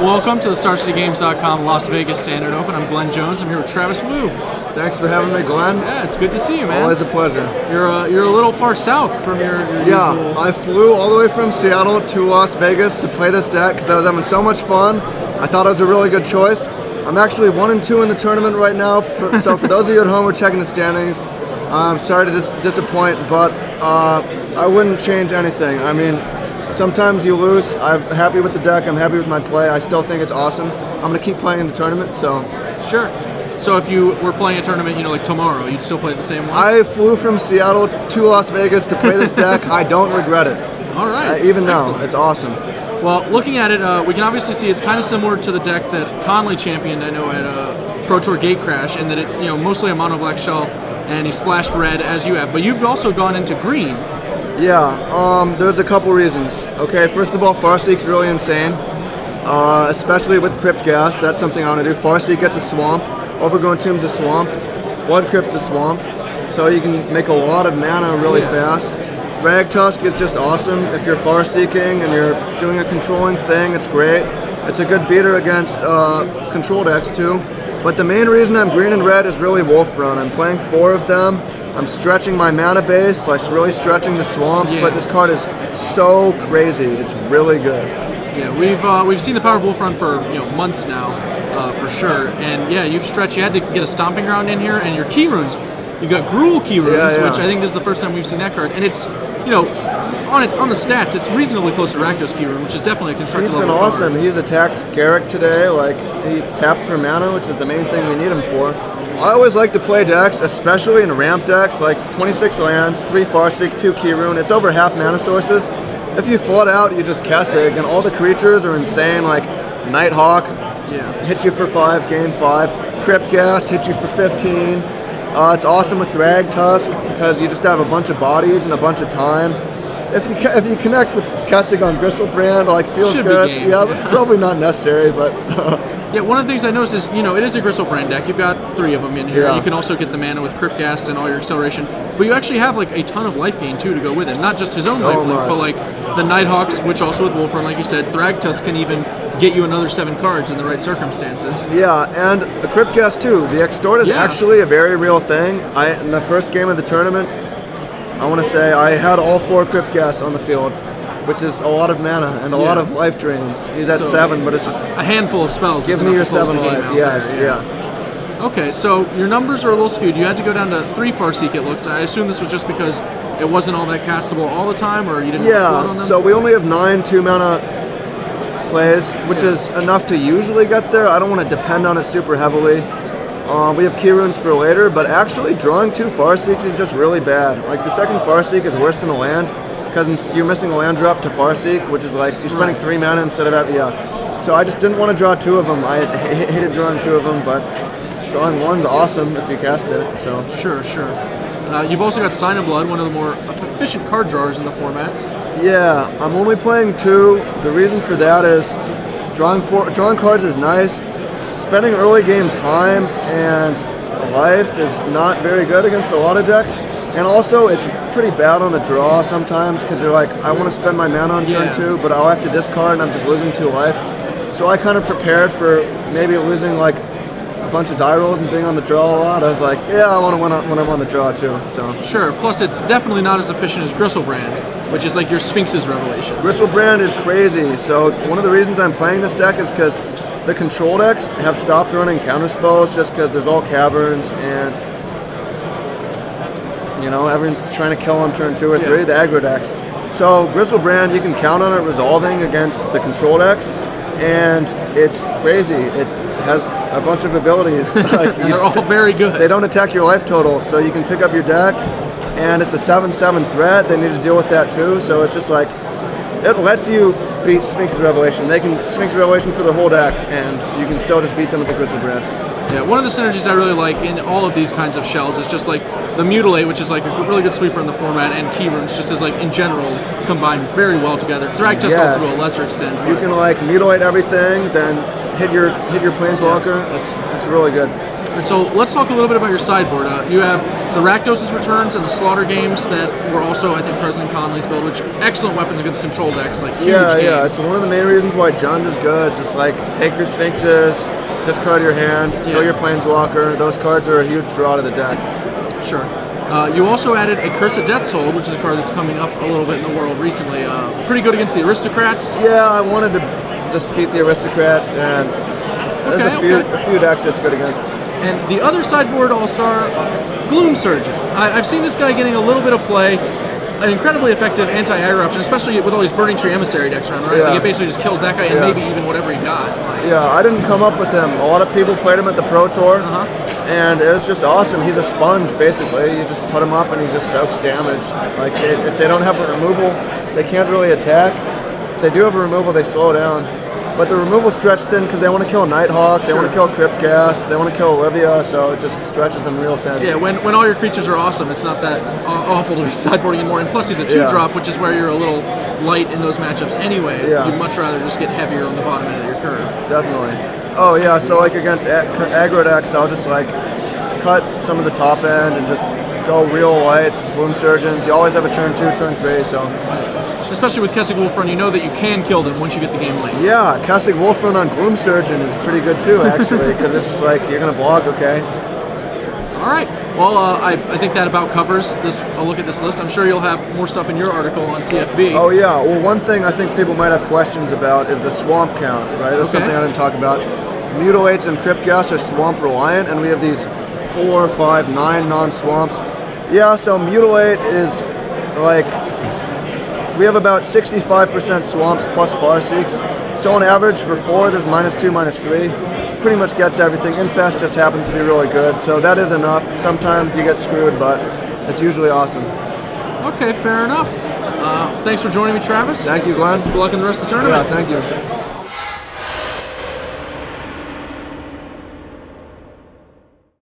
Welcome to the StarCityGames.com Las Vegas Standard Open. I'm Glenn Jones. I'm here with Travis Wu. Thanks for having me, Glenn. Yeah, it's good to see you, man. Always a pleasure. You're a little far south from your usual... I flew all the way from Seattle to Las Vegas to play this deck because I was having so much fun. I thought it was a really good choice. I'm actually 1-2 in the tournament right now. So for those of you at home who are checking the standings, I'm sorry to disappoint, but I wouldn't change anything. I mean, sometimes you lose. I'm happy with the deck. I'm happy with my play. I still think it's awesome. I'm going to keep playing in the tournament, so... Sure. So if you were playing a tournament, like tomorrow, you'd still play the same one? I flew from Seattle to Las Vegas to play this deck. I don't regret it. All right. Even now, Excellent. it's awesome. Well, looking at it, we can obviously see it's kind of similar to the deck that Conley championed, I know, at Pro Tour Gatecrash, in that it, mostly a mono black shell, and he splashed red as you have. But you've also gone into green. Yeah, there's a couple reasons. Okay, first of all, Farseek's really insane, especially with Crypt Gas. That's something I want to do. Farseek gets a swamp, Overgrown Tomb's a swamp, Blood Crypt's a swamp, so you can make a lot of mana really fast. Drag Tusk is just awesome. If you're Farseeking and you're doing a controlling thing, it's great. It's a good beater against control decks too. But the main reason I'm green and red is really Wolf Run. I'm playing 4 of them. I'm stretching my mana base, like really stretching the swamps, but this card is so crazy. It's really good. Yeah, we've seen the power of Wolf Run for months now, for sure. And yeah, you've stretched. You had to get a Stomping Ground in here, and your key runes. You got Gruul key runes, which I think this is the first time we've seen that card. And it's on the stats, it's reasonably close to Rakdos key rune, which is definitely a constructed level card. He's been awesome. He's attacked Garrick today. Like he tapped for mana, which is the main thing we need him for. I always like to play decks, especially in ramp decks, like 26 lands, 3 Farseek, 2 key rune. It's over half mana sources. If you flood out, you just Kessig, and all the creatures are insane, like Nighthawk, hits you for 5, gain 5. Crypt Gas, hits you for 15. It's awesome with Drag Tusk, because you just have a bunch of bodies and a bunch of time. If you connect with Kessig on Gristlebrand, feels good. But probably not necessary, but... Yeah, one of the things I noticed is, it is a Gristlebrand deck. You've got 3 of them in here. You can also get the mana with Cryptghast and all your acceleration. But you actually have, a ton of life gain, too, to go with it. Not just his own life link, but, the Nighthawks, which also with Wolf Run, like you said, Thragtusk can even get you another 7 cards in the right circumstances. Yeah, and the Cryptghast, too. The Extort is actually a very real thing. In the first game of the tournament, I want to say I had all 4 Cryptghasts on the field, which is a lot of mana and a lot of life drains. He's at 7, but it's just... A handful of spells. Give me your 7 life, yes, Okay, so your numbers are a little skewed. You had to go down to 3 Farseek, it looks. I assume this was just because it wasn't all that castable all the time, or you didn't float on them? So we only have 9 2-mana plays, which is enough to usually get there. I don't want to depend on it super heavily. We have key runes for later, but actually drawing 2 Farseeks is just really bad. Like, the second Farseek is worse than a land, because you're missing a land drop to Farseek, which is like you're spending 3 mana instead of So I just didn't want to draw 2 of them. I hated drawing 2 of them, but drawing 1's awesome if you cast it. So sure. You've also got Sign of Blood, one of the more efficient card drawers in the format. Yeah, I'm only playing 2. The reason for that is drawing cards is nice. Spending early game time and life is not very good against a lot of decks. And also, it's pretty bad on the draw sometimes, because you're like, I want to spend my mana on turn 2, but I'll have to discard and I'm just losing 2 life. So I kind of prepared for maybe losing a bunch of die rolls and being on the draw a lot. I was like, I want to win when I'm on the draw too. So sure. Plus, it's definitely not as efficient as Gristlebrand, which is like your Sphinx's Revelation. Gristlebrand is crazy. So one of the reasons I'm playing this deck is because the control decks have stopped running counter spells just because there's all caverns and everyone's trying to kill on turn 2 or 3, the aggro decks. So Gristlebrand, you can count on it resolving against the control decks, and it's crazy. It has a bunch of abilities. And they're all very good. They don't attack your life total, so you can pick up your deck, and it's a 7/7 threat. They need to deal with that too, so it's just it lets you beat Sphinx's Revelation. They can Sphinx's Revelation for their whole deck, and you can still just beat them with the Gristlebrand. Yeah, one of the synergies I really like in all of these kinds of shells is just the Mutilate, which is a really good sweeper in the format, and Key Runes just as in general combine very well together. Thragtusk also to a lesser extent. You can mutilate everything, then hit your Planeswalker. It's really good. And so let's talk a little bit about your sideboard. You have the Rakdos' returns and the Slaughter games that were also, I think, President Conley's build, which excellent weapons against control decks, like huge game. Yeah, it's one of the main reasons why Jund is good. Just like take your Sphinxes, discard your hand, kill your Planeswalker. Those cards are a huge draw to the deck. Sure. You also added a Curse of Death's Hold, which is a card that's coming up a little bit in the world recently. Pretty good against the Aristocrats. Yeah, I wanted to just beat the Aristocrats, and there's a few decks that's good against. And the other sideboard all-star, Gloom Surgeon. I've seen this guy getting a little bit of play. An incredibly effective anti-aggro option, especially with all these Burning Tree Emissary decks around, right? Like it basically just kills that guy and maybe even whatever he got. Yeah, I didn't come up with him. A lot of people played him at the Pro Tour, and it was just awesome. He's a sponge, basically. You just put him up and he just soaks damage. Like, if they don't have a removal, they can't really attack. If they do have a removal, they slow down. But the removal stretched thin because they want to kill Nighthawk, they want to kill Cryptcast, they want to kill Olivia, so it just stretches them real thin. Yeah, when all your creatures are awesome, it's not that awful to be sideboarding anymore. And plus, he's a 2-drop, which is where you're a little light in those matchups anyway. You'd much rather just get heavier on the bottom end of your curve. Definitely. Oh yeah, so like against aggro decks, I'll just like cut some of the top end and just go real light, Gloom Surgeons. You always have a turn 2, turn 3, so... Especially with Kessig Wolfrun, you know that you can kill them once you get the game late. Yeah, Kessig Wolfrun on Gloom Surgeon is pretty good too, actually, because it's just like, you're going to block, okay? All right. Well, I think that about covers this. A look at this list. I'm sure you'll have more stuff in your article on CFB. Oh yeah, well one thing I think people might have questions about is the swamp count, right? That's something I didn't talk about. Mutilates and Cryptgas are swamp reliant, and we have these 4, 5, 9 non-swamps. Yeah, so Mutilate is like... We have about 65% swamps plus Farseeks. So on average for 4, there's -2, -3. Pretty much gets everything. Infest just happens to be really good, so that is enough. Sometimes you get screwed, but it's usually awesome. Okay, fair enough. Thanks for joining me, Travis. Thank you, Glenn. Good luck in the rest of the tournament. Yeah, thank you.